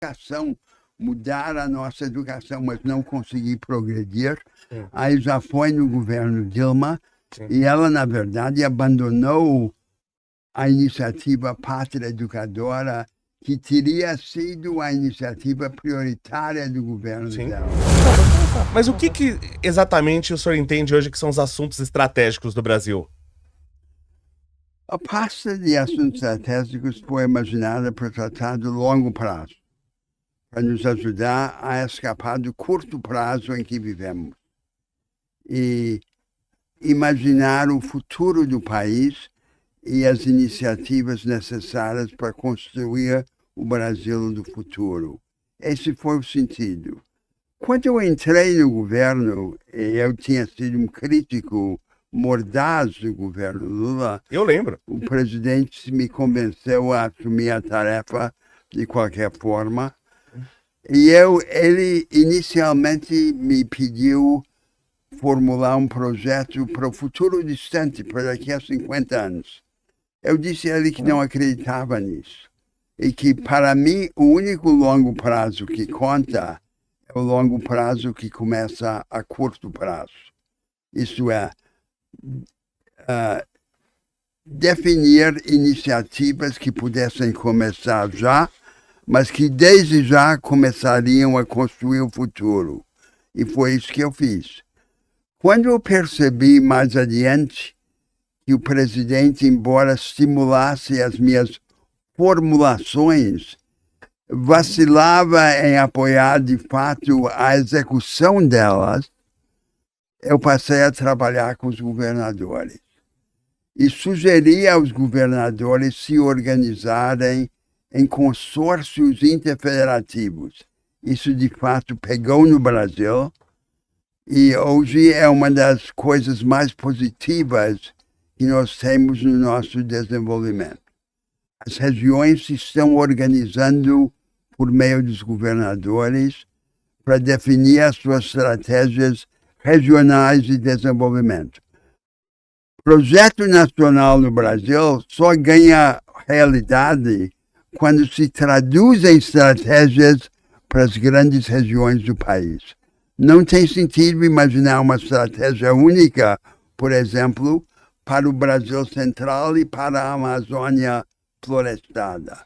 educação, mudar a nossa educação, mas não conseguir progredir. Aí já foi no governo Dilma, e ela, na verdade, abandonou a iniciativa Pátria Educadora, que teria sido a iniciativa prioritária do governo dela. Mas o que exatamente o senhor entende hoje que são os assuntos estratégicos do Brasil? A pasta de assuntos estratégicos foi imaginada para tratar do longo prazo, para nos ajudar a escapar do curto prazo em que vivemos e imaginar o futuro do país e as iniciativas necessárias para construir o Brasil do futuro. Esse foi o sentido. Quando eu entrei no governo, eu tinha sido um crítico mordaz do governo Lula. Eu lembro. O presidente me convenceu a assumir a tarefa de qualquer forma. E ele inicialmente me pediu formular um projeto para o futuro distante, para daqui a 50 anos. Eu disse a ele que não acreditava nisso. E que, para mim, o único longo prazo que conta é o longo prazo que começa a curto prazo. Isso é, definir iniciativas que pudessem começar já, mas que desde já começariam a construir o futuro. E foi isso que eu fiz. Quando eu percebi mais adiante que o presidente, embora estimulasse as minhas formulações, vacilava em apoiar de fato a execução delas, eu passei a trabalhar com os governadores e sugeri aos governadores se organizarem em consórcios interfederativos. Isso, de fato, pegou no Brasil e hoje é uma das coisas mais positivas que nós temos no nosso desenvolvimento. As regiões se estão organizando por meio dos governadores para definir as suas estratégias regionais de desenvolvimento. O projeto nacional no Brasil só ganha realidade quando se traduz em estratégias para as grandes regiões do país. Não tem sentido imaginar uma estratégia única, por exemplo, para o Brasil Central e para a Amazônia florestada.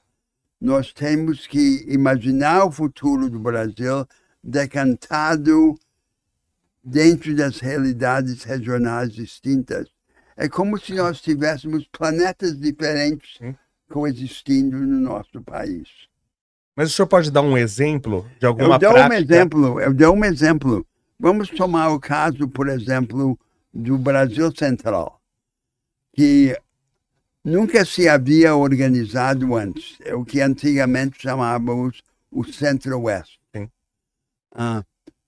Nós temos que imaginar o futuro do Brasil decantado dentro das realidades regionais distintas. É como se nós tivéssemos planetas diferentes coexistindo no nosso país. Mas o senhor pode dar um exemplo de alguma prática? Eu dou um exemplo. Vamos tomar o caso, por exemplo, do Brasil Central, que nunca se havia organizado antes. É o que antigamente chamávamos o Centro-Oeste.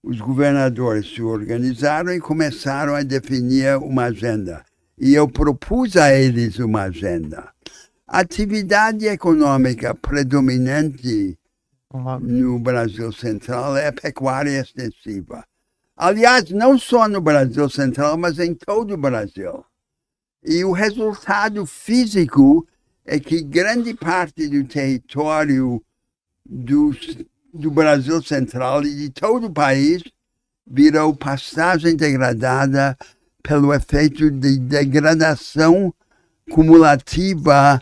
Os governadores se organizaram e começaram a definir uma agenda. E eu propus a eles uma agenda. A atividade econômica predominante no Brasil Central é a pecuária extensiva. Aliás, não só no Brasil Central, mas em todo o Brasil. E o resultado físico é que grande parte do território do Brasil Central e de todo o país virou pastagem degradada pelo efeito de degradação cumulativa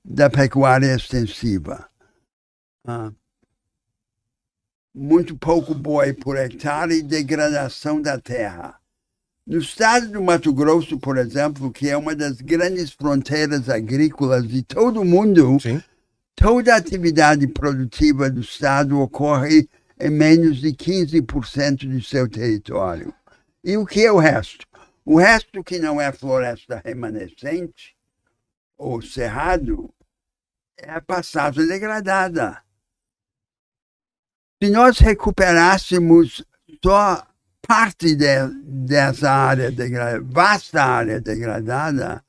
da pecuária extensiva. Muito pouco boi por hectare e degradação da terra. No estado do Mato Grosso, por exemplo, que é uma das grandes fronteiras agrícolas de todo o mundo, toda a atividade produtiva do estado ocorre em menos de 15% de seu território. E o que é o resto? O resto, que não é floresta remanescente ou cerrado, é a pastagem degradada. Se nós recuperássemos só parte dessa área degradada, vasta área degradada,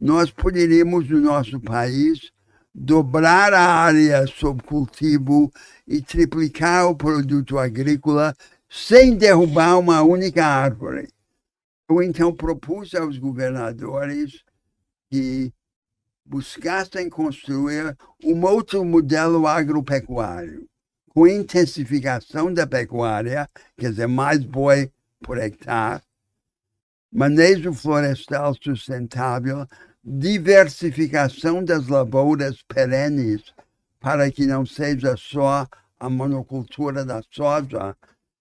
nós poderíamos, no nosso país, dobrar a área sob cultivo e triplicar o produto agrícola sem derrubar uma única árvore. Eu então propus aos governadores que buscassem construir um outro modelo agropecuário, com intensificação da pecuária, quer dizer, mais boi por hectare, manejo florestal sustentável, diversificação das lavouras perenes, para que não seja só a monocultura da soja,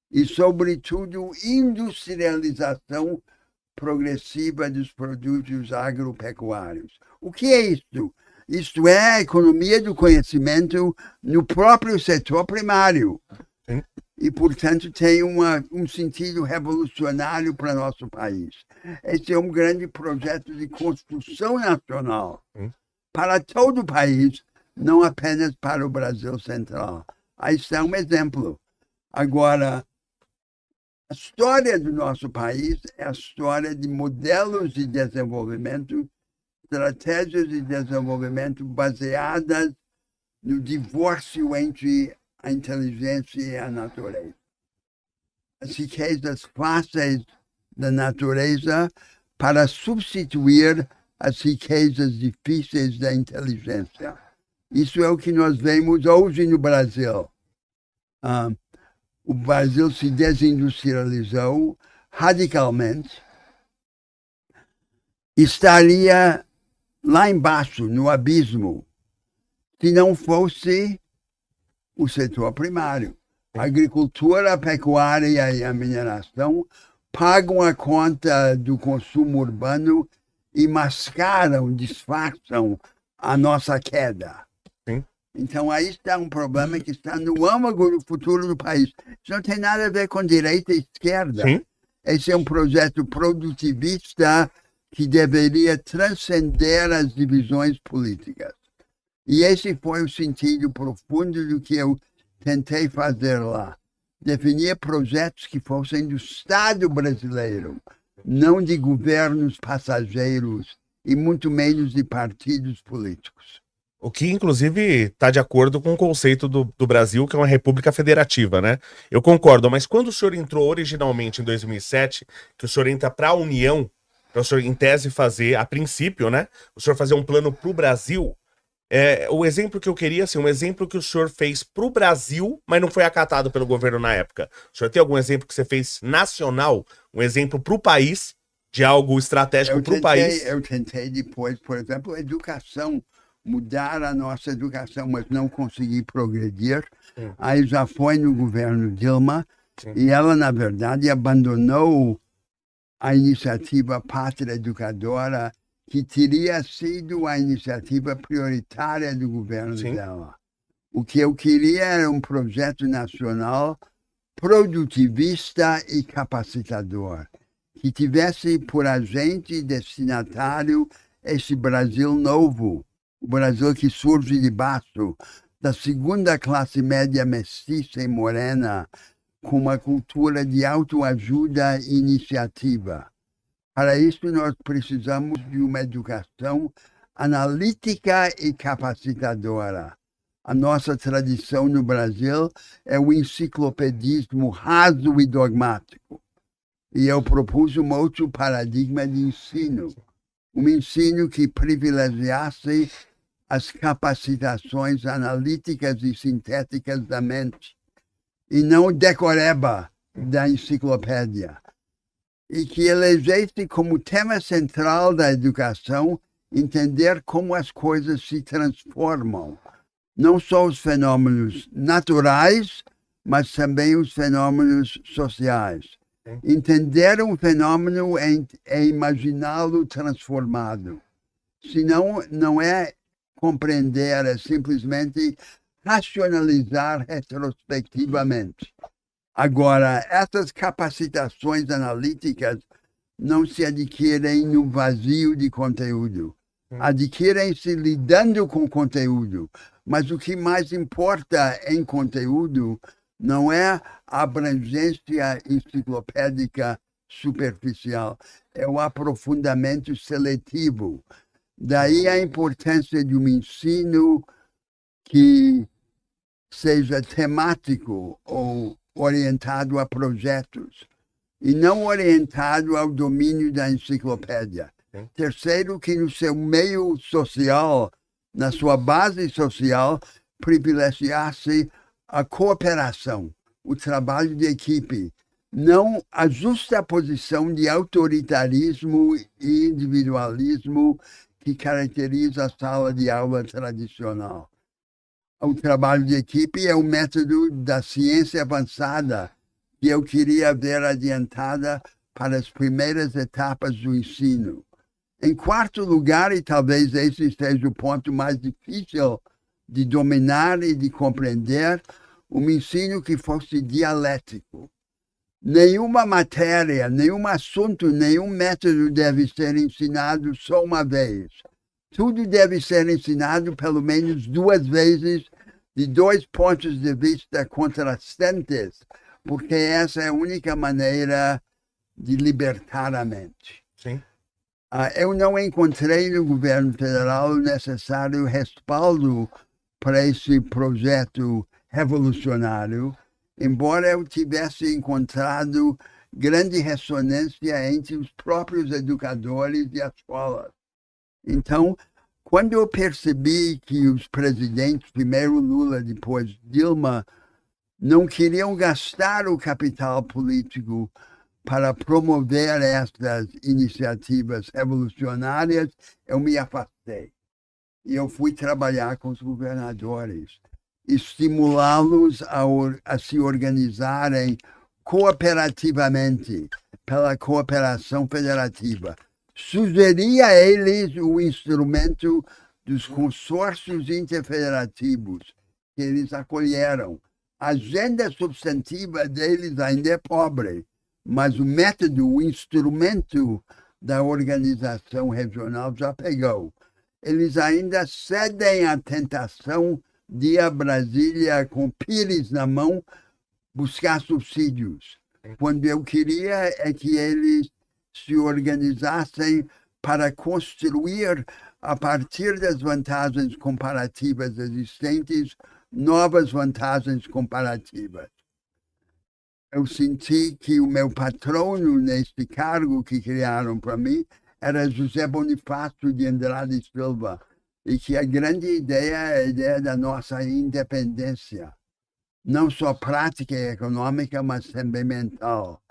e, sobretudo, industrialização progressiva dos produtos agropecuários. O que é isto? Isto é a economia do conhecimento no próprio setor primário. Sim. E, portanto, tem um sentido revolucionário para nosso país. Esse é um grande projeto de construção nacional para todo o país, não apenas para o Brasil Central. Aí está um exemplo. Agora, a história do nosso país é a história de modelos de desenvolvimento, estratégias de desenvolvimento baseadas no divórcio entre a inteligência e a natureza. As riquezas fáceis da natureza para substituir as riquezas difíceis da inteligência. Isso é o que nós vemos hoje no Brasil. O Brasil se desindustrializou radicalmente. Estaria lá embaixo, no abismo, se não fosse o setor primário. A agricultura, a pecuária e a mineração pagam a conta do consumo urbano e mascaram, disfarçam a nossa queda. Sim. Então, aí está um problema que está no âmago do futuro do país. Isso não tem nada a ver com direita e esquerda. Sim. Esse é um projeto produtivista que deveria transcender as divisões políticas. E esse foi o sentido profundo do que eu tentei fazer lá. Definir projetos que fossem do Estado brasileiro, não de governos passageiros e muito menos de partidos políticos. O que, inclusive, está de acordo com o conceito do Brasil, que é uma república federativa, né? Eu concordo, mas quando o senhor entrou originalmente em 2007, que o senhor entra para a União, para o senhor, em tese, fazer, a princípio, né? O senhor fazer um plano para o Brasil, o exemplo que eu queria, assim, um exemplo que o senhor fez para o Brasil, mas não foi acatado pelo governo na época. O senhor tem algum exemplo que você fez nacional, um exemplo para o país, de algo estratégico para o país? Eu tentei depois, por exemplo, educação, mudar a nossa educação, mas não consegui progredir. Aí já foi no governo Dilma. Sim. E ela, na verdade, abandonou a iniciativa Pátria Educadora, que teria sido a iniciativa prioritária do governo Sim. dela. O que eu queria era um projeto nacional produtivista e capacitador, que tivesse por agente destinatário esse Brasil novo, o Brasil que surge de baixo, da segunda classe média mestiça e morena, com uma cultura de autoajuda e iniciativa. Para isso, nós precisamos de uma educação analítica e capacitadora. A nossa tradição no Brasil é o enciclopedismo raso e dogmático. E eu propus um outro paradigma de ensino. Um ensino que privilegiasse as capacitações analíticas e sintéticas da mente, e não o decoreba da enciclopédia. E que elegesse como tema central da educação entender como as coisas se transformam. Não só os fenômenos naturais, mas também os fenômenos sociais. Entender um fenômeno é imaginá-lo transformado. Senão, não é compreender, é simplesmente racionalizar retrospectivamente. Agora, essas capacitações analíticas não se adquirem no vazio de conteúdo. Adquirem-se lidando com conteúdo. Mas o que mais importa em conteúdo não é a abrangência enciclopédica superficial, é o aprofundamento seletivo. Daí a importância de um ensino que seja temático ou orientado a projetos e não orientado ao domínio da enciclopédia. Terceiro, que no seu meio social, na sua base social, privilegiasse a cooperação, o trabalho de equipe, não a justaposição de autoritarismo e individualismo que caracteriza a sala de aula tradicional. O trabalho de equipe é o método da ciência avançada que eu queria ver adiantada para as primeiras etapas do ensino. Em quarto lugar, e talvez esse seja o ponto mais difícil de dominar e de compreender, um ensino que fosse dialético. Nenhuma matéria, nenhum assunto, nenhum método deve ser ensinado só uma vez. Tudo deve ser ensinado pelo menos 2 vezes, de 2 pontos de vista contrastantes, porque essa é a única maneira de libertar a mente. Sim. Eu não encontrei no governo federal o necessário respaldo para esse projeto revolucionário, embora eu tivesse encontrado grande ressonância entre os próprios educadores e as escolas. Então, quando eu percebi que os presidentes, primeiro Lula, depois Dilma, não queriam gastar o capital político para promover estas iniciativas revolucionárias, eu me afastei. E eu fui trabalhar com os governadores, estimulá-los a se organizarem cooperativamente pela cooperação federativa. Sugeri a eles o instrumento dos consórcios interfederativos, que eles acolheram. A agenda substantiva deles ainda é pobre, mas o método, o instrumento da organização regional já pegou. Eles ainda cedem à tentação de ir a Brasília com pires na mão buscar subsídios. Quando eu queria é que eles se organizassem para construir, a partir das vantagens comparativas existentes, novas vantagens comparativas. Eu senti que o meu patrono neste cargo que criaram para mim era José Bonifácio de Andrade Silva, e que a grande ideia é a ideia da nossa independência, não só prática e econômica, mas também mental.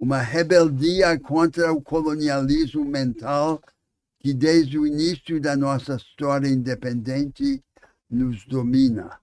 Uma rebeldia contra o colonialismo mental que desde o início da nossa história independente nos domina.